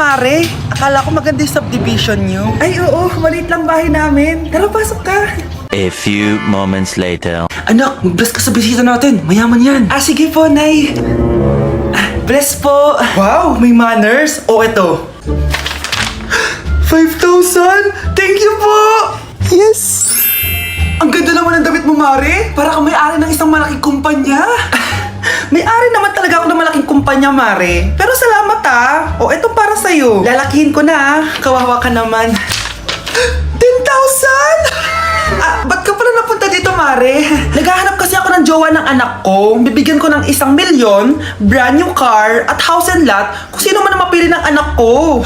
Mare. Akala ko maganda yung subdivision nyo. Ay, oo. Maliit lang bahay namin. Tara, pasok ka. A few moments later. Anak, mag-bless ka sa bisita natin. Mayaman yan. Sige po, Nay. Bless po. Wow, may manners. O, eto. 5,000? Thank you po! Yes! Ang ganda naman ng damit mo, Mare. Para kang may-ari ng isang malaking kumpanya. May-ari naman talaga ako ng malaking kumpanya, Mare. Pero salamat O, eto para sa'yo. Lalakihin ko na Kawawa ka naman. 10,000? Ba't ka pala napunta dito, Mare? Naghahanap kasi ako ng jowa ng anak ko. Bibigyan ko ng 1,000,000, brand new car, at house and lot kung sino man ang mapili ng anak ko.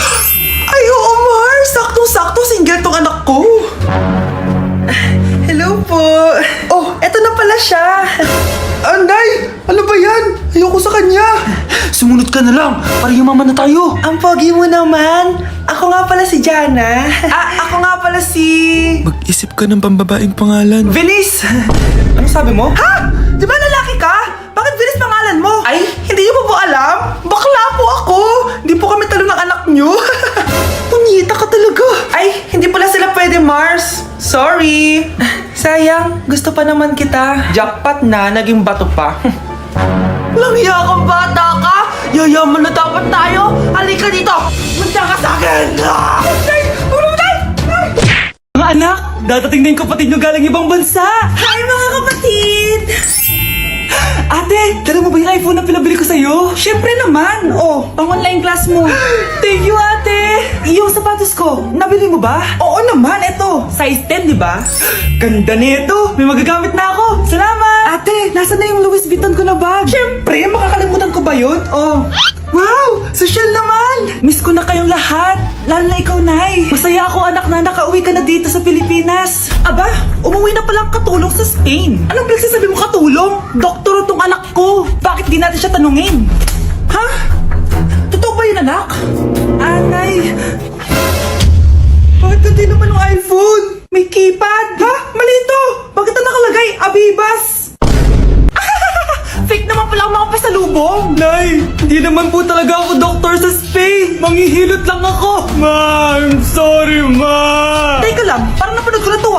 Ay, oo, Mar! Saktong-sakto, single tong anak ko. Hello po. Oh, eto na pala siya. Anday! Ano ba yan? Ayoko sa kanya. Sumunod ka na lang. Para yumaman na tayo. Ang pogi mo naman. Ako nga pala si Jana. Ako nga pala si... Mag-isip ka ng pambabaeng pangalan. Venice! Ano sabi mo? Ha? Di ba lalaki ka? Bakit Venice pangalan mo? Ay, hindi niyo po alam? Bakla po ako. Hindi po kami talo ng anak niyo. Punyita ka talaga. Ay, hindi pala sila pwede, Mars. Sorry. Sayang, gusto pa naman kita. Jackpot na, naging bato pa. Walang hiya kang bata ka. Yayaman na dapat tayo. Halika dito. Munta ka sa akin. Mga anak, dadating na yung kapatid nyo galing ibang bansa. Hi mga kapatid! Ate, dala mo ba yung iPhone na pinabili ko sa'yo? Siyempre naman. Oh, pang-online class mo. Thank you, ate. Yung sapatos ko, nabili mo ba? Oo naman, eto. Size 10, di ba? Ganda nito. May magagamit na ako. Salamat. Ate, nasa na yung Louis Vuitton ko na bag? Siyempre, makakalimutan ko ba yun? Oh. Wow! Social naman! Miss ko na kayong lahat. Lalo na ikaw, Nay. Masaya ako, anak, na nakauwi ka na dito sa Pilipinas. Aba, umuwi na palang katulong sa Spain. Anong pinagsasabi mo katulong? Doktor tong anak ko. Bakit di natin siya tanungin? Ha? Totoo ba yun, anak? Nay. Bakit hindi naman ng iPhone? May keypad. Ha? Mali ito. Bakit na nakalagay? Abibas. Fake naman pala ang mga pasalubong! Nay! Hindi naman po talaga ako doktor sa Spain! Manghihilot lang ako! Ma! I'm sorry, Ma! Teka lang, parang napanood ko na to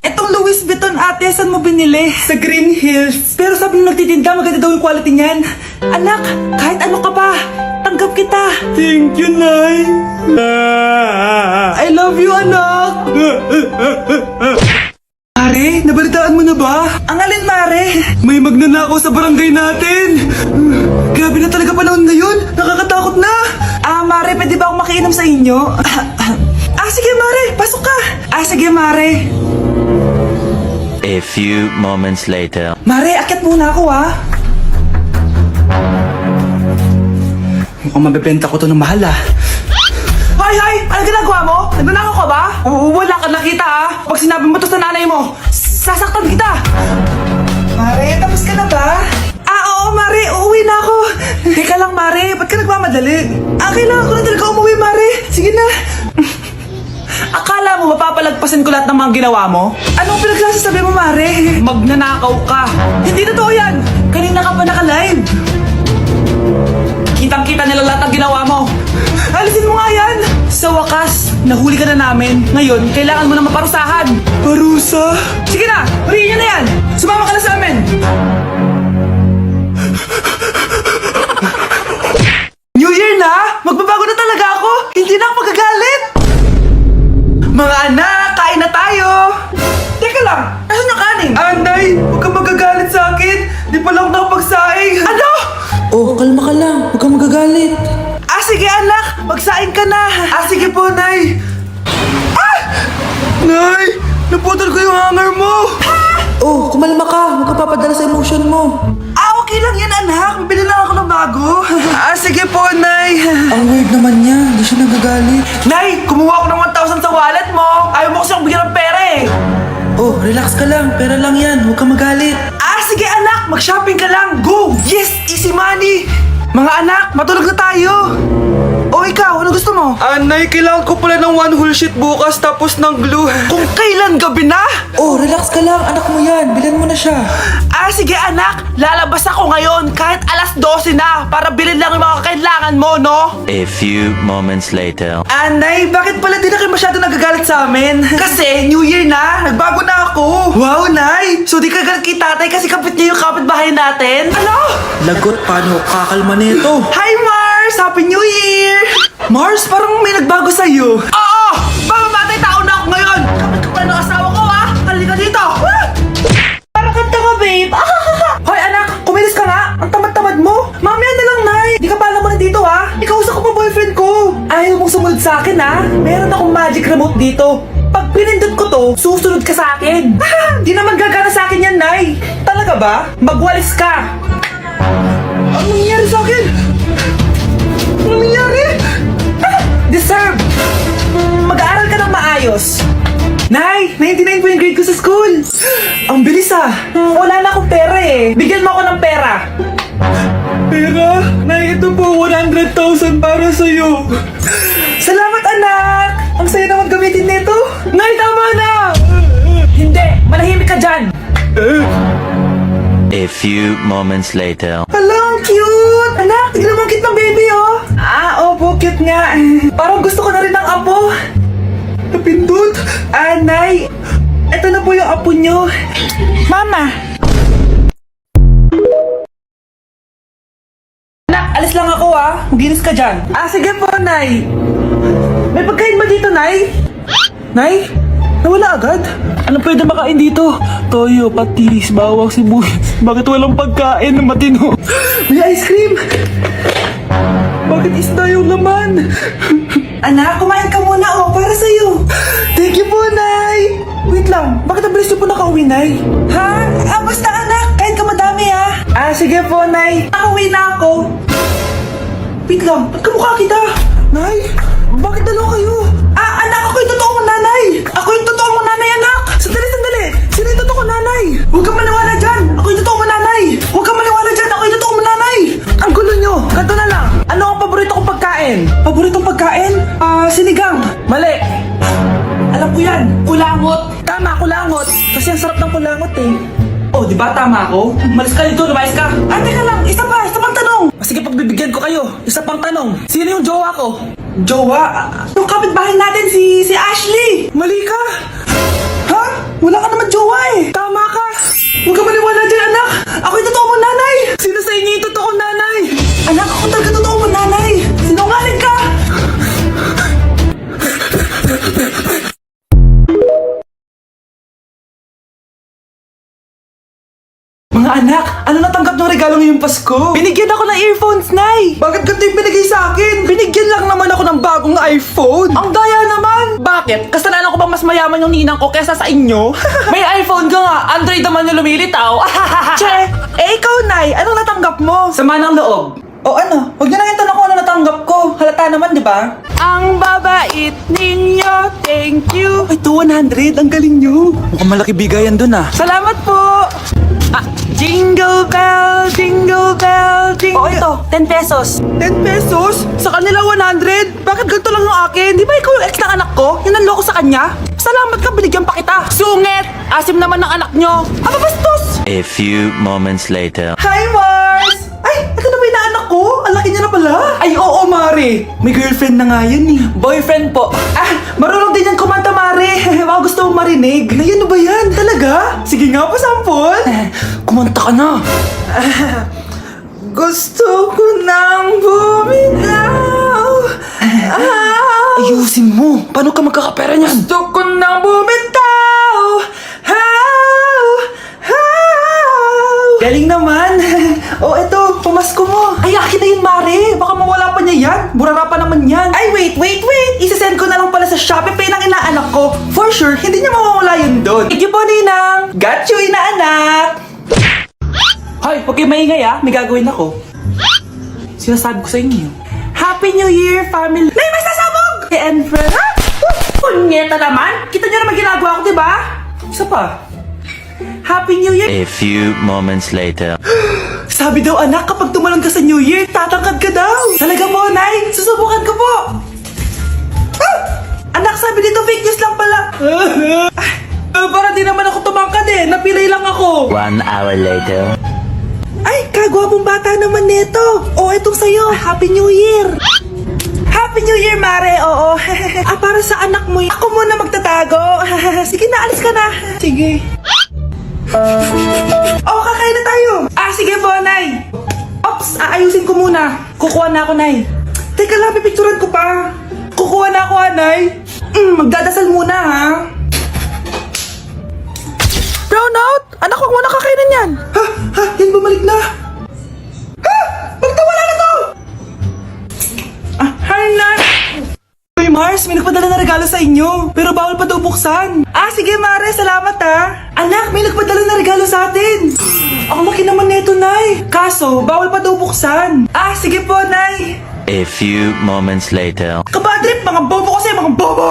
Etong Louis Vuitton ate, saan mo binili? Sa Green Hills. Pero sabi nung nagtitinda, maganda daw yung quality niyan. Anak, kahit ano ka pa, tanggap kita. Thank you, Nay! I love you, anak! Mare, nabalitaan mo na ba? Ang alin, Mare? May magnanakaw sa barangay natin. Grabe na talaga panahon ngayon. Nakakatakot na. Mare, pwede ba akong makiinom sa inyo? Sige, Mare. Pasok ka. Sige, Mare. A few moments later. Mare, akyat muna ako, Mukhang mabibenta ko to ng mahal, Hoy! Ano ginagawa mo? Nagnanakaw ka ba? Wala ka nakita, Pag sinabi mo to sa nanay mo, sasaktan kita! Mare, tapos ka na ba? Oo, Mare. Uuwi na ako. Teka lang, Mare. Ba't ka nagmamadali? Kailangan ko na talaga umuwi, Mare. Sige na. Akala mo mapapalagpasan ko lahat ng mga ginawa mo? Anong pinagsasabi mo, Mare? Magnanakaw ka. Hindi totoo yan. Kanina ka pa naka-live. Kitang-kita nila lahat ng ginawa mo. Alisin mo nga yan! Sa wakas, nahuli ka na namin. Ngayon, kailangan mo na maparusahan. Parusa? Sige na! Huriin niyo na yan! Sumama ka na sa amin! New Year na! Magbabago na talaga ako! Hindi na ako magagalit! Mga anak, kain na tayo! Teka lang, nasan yung kanin? Anday, huwag kang magagalit sa akin! Di pa lang nakapagsaing! Ano? Oh, kalma ka lang. Huwag kang magagalit. Sige anak, magsaing ka na. Sige po, Nay. Nay, naputol ko yung hanger mo. Oh, kumalma ka. Huwag kang papadala sa emotion mo. Okay lang yan, anak. Bibili lang ako ng bago. Sige po, Nay. Ang weird naman niya. Hindi siya nagagalit. Nay, kumuha ako ng 1,000 sa wallet mo. Ayaw mo kasi akong bigyan ng pera Oh, relax ka lang. Pera lang yan. Huwag kang magalit. Sige anak, mag-shopping ka lang. Go! Yes, easy money. Mga anak, matulog na tayo. O ikaw, ano gusto mo? Nay, kailangan ko pala ng one whole sheet bukas tapos ng glue. Kung kailan gabi na? Oh, relax ka lang. Anak mo yan. Bilan mo na siya. Sige anak, lalabas ako ngayon kahit alas 12 na para bilhin lang yung mga kailangan mo, no? A few moments later. Nay, bakit pala di na kayo masyado nagagalit sa amin? Kasi New Year na, nagbago na ako. Wow, Nay! So di ka galit kay tatay kasi kapit niya yung kapitbahay natin? Ano? Lagot, paano kakalma nito? Hi, Mars! Happy New Year! Mars, parang may nagbago sa'yo. Oo! Mamamatay tao na ako ngayon! Kapit ka pala ng asawa ko, ha? Halika dito! Ah! Parang kanta ka, babe! Hoy, anak! Kumilis ka nga! Ang tamad-tamad mo! Mamaya na lang, Nay! Di ka pala muna dito, ha? Ikausap ko pa boyfriend ko! Ayaw mong sumunod sa akin, ha? Meron akong magic remote dito. Pag pinindot ko to, susunod ka sa akin. Di naman gagana sa akin yan, Nay. Talaga ba? Magwalis ka. Ano nangyari sa akin? Ano nangyari? Deserve. Mag-aaral ka ng maayos. Nay, 99 po yung grade ko sa school. Ang bilis wala na akong pera eh. Bigyan mo ako ng pera. Pera? Nay, ito po 100,000 para sa'yo. Salamat anak! Ang saya naman gamitin nito. Nay, tama na! Hindi, manahimik ka dyan. A few moments later. Hala, ang cute! Anak, tignan mo ang cute ng baby, oh! Opo, cute nga. Parang gusto ko na rin ng apo. Napindot! Nay, eto na po yung apo nyo. Mama! Anak, alis lang ako, Maginis ka dyan. Sige po, Nay. May pagkain ba dito, Nay? Nay? Nawala agad? Ano pwede makain dito? Toyo, patis, bawang, sibuyas. Bakit walang pagkain na matino? May ice cream! Bakit isda yung laman? Anak, kumain ka muna, para sa'yo. Thank you po, Nay! Wait lang, bakit ang bilis niyo po nakauwi, Nay? Basta anak, kain ka madami, sige po, Nay. Nakauwi na ako. Wait lang, ba't kamukha kita? Nay, bakit dalawa kayo? Anak, ako yung totoo mong nanay! Ako yung totoo mong nanay, anak! Sandali! Sino yung totoo mong nanay? Huwag kang maniwala dyan! Ako yung totoo mong nanay! Huwag kang maniwala dyan! Ako yung totoo mong nanay! Ang gulo nyo! Ganto na lang! Ano ang paborito kong pagkain? Paboritong pagkain? Sinigang! Mali! Alam ko yan! Kulangot! Tama, kulangot! Kasi ang sarap ng kulangot eh. Oh, di ba tama ako? Malis ka dito, lumayas ka! Teka lang! Isa pang tanong! Sige, pagbibigyan ko kayo. Isa pang tanong. Sino yung jowa ko? Jowa? Yung kapitbahay natin, si Ashley! Mali ka! Ha? Wala ka naman jowa eh! Tama ka! Huwag ka maniwala dyan, anak! Ako yung totoo mong nanay! Sino sa inyo yung totoo nanay? Anak, ako talaga totoo mong nanay! Sinungaling ka! Mga anak, ano natanggap ng regalo ngayong Pasko? Binigyan ako ng earphones, Nay! Bakit ganito yung binigay sa akin? Binigyan lang naman ako ng bagong iPhone! Ang daya naman! Bakit? Kasalanan ko bang mas mayaman yung ninang ko kesa sa inyo? May iPhone ka nga, Android naman yung lumilitaw! Che! Ikaw, Nay, anong natanggap mo? Sama ng loob. O ano? Huwag niyo na yung tanong ko ano natanggap ko. Halata naman, di ba? Ang babait ninyo, thank you! Ay, 200, ang galing nyo! Mukhang malaki bigayan dun Salamat po! Jingle bell, jingle bell, jingle... ito, 10 pesos. 10 pesos? Sa kanila 100? Bakit ganito lang yung akin? Di ba ikaw yung ex ng anak ko? Yung nanloko sa kanya? Salamat ka, binigyan pa kita. Sungit! Asim naman ng anak nyo. Bastos! A few moments later. Hi, Mars! Ay, ito na ba yung anak ko? Ang laki niya na pala. Ay, oo, Mari. May girlfriend na nga yan eh. Boyfriend po. Marunong din yan kumanta, Mari. Baka gusto mong marinig. Ay, ano ba yan? Talaga? Sige nga po, sample. Kumanta ka na. Gusto ko nang bumitaw. Ayusin mo. Paano ka magkakapera niyan? Gusto ko nang bumitaw. Galing naman. Eto, pamasko mo. Ay, akin na yun, Mare. Baka mawala pa niya yan. Burara pa naman yan. Ay, wait. Isasend ko na lang pala sa Shopee Pay ng inaanak ko. For sure, hindi niya mawawala yun doon. Thank you po, Ninang. Got you, inaanak. Hoy, huwag kayo maingay May gagawin ako. Sinasabi ko sa inyo. Happy New Year, family. Nay, may sasabog! And friend. Punyeta naman. Kita niyo naman ginagawa ko, diba? Isa pa. Happy New Year. A few moments later. Sabi daw anak, kapag tumalon ka sa New Year, tatangkad ka daw. Talaga po, Nay? Susubukan ko po. Ah! Anak, sabi dito fake news lang pala. Para di naman ako tumangkad eh. Napilay lang ako. 1 hour later. Ay, kagwapong bata naman nito. Oh, etong sa'yo. Happy New Year. Happy New Year, Mare. Oo. Para sa anak mo. Ako muna magtatago. Sige na, alis ka na. Sige. Kakain na tayo. Sige po, Nay. Ops, aayusin ko muna. Kukuha na ako, Nay. Teka lang, pipicturan ko pa. Kukuha na ako, Nay. Magdadasal muna, ha? Brownout? Anak, huwag mo na kakainin yan. Yan bumalik na. Magtawala na to! Hi, Nay! Uy, Mars, may nagpadala na regalo sa inyo. Pero bawal pa daw buksan. Sige, Mare, salamat ha. Anak, may nagpadala na regalo sa atin. Ang laki naman nito, Nay. Kaso, bawal pa daw buksan. Sige po, Nay. A few moments later. Kabadrip, mga bobo kasi, mga bobo!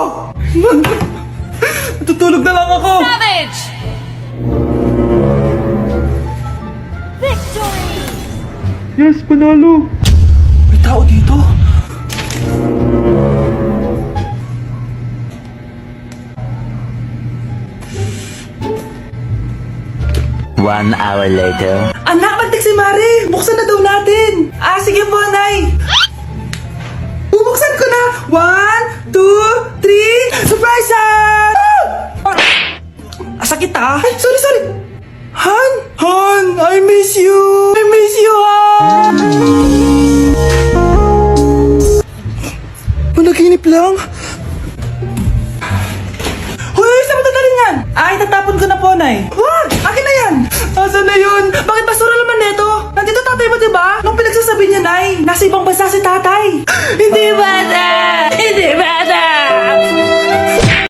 Tutulog na lang ako. Savage! Victory! Yes, panalo. May tao dito. One hour later. Anak, magtik si Mare. Buksan na daw natin. Sige po, Nay. Bubuksan ko na. 1, 2, 3. Surprise! Sakit Ay, sorry. Han, I miss you. I miss you, Han. Panaginip lang. Hoy, saan mo dadalhin yan? Itatapon ko na po, Nay. Wag! Akin na yan! Asan na yun? Bakit basura naman neto? Nandito tatay mo, diba? Nung pinagsasabi niya, Nay, nasa ibang bansa si tatay. Hindi bata! Hindi bata!